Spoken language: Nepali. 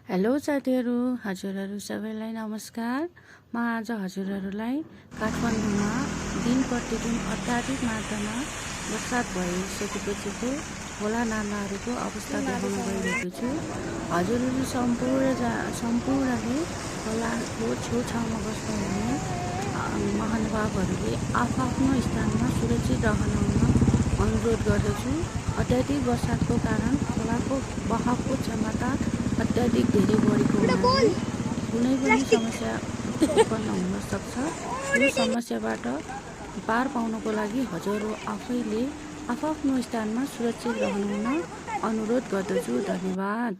हेलो साथीहरू, हजुरहरू सबैलाई नमस्कार। म आज हजुरहरूलाई काठमाडौँमा दिन प्रतिदिन अत्याधिक मात्रामा वर्षा भइसकेपछिको खोला नालाहरूको अवस्था देखाउन गइरहेको छु। हजुरहरू सम्पूर्णले खोलाको छेउछाउमा बस्नुहुने महानुभावहरूले आफ्नो स्थानमा सुरक्षित रहन अनुरोध गर्दछु। अत्याधिक वर्षाको कारण खोलाको बहावको क्षमता अत्याधिक धेरै बढेको हुनाले कुनै पनि समस्या उत्पन्न हुन सक्छ। यो समस्याबाट पार पाउनको लागि हजुरहरू आफैले आफ्नो स्थानमा सुरक्षित रहनुहुन अनुरोध गर्दछु। धन्यवाद।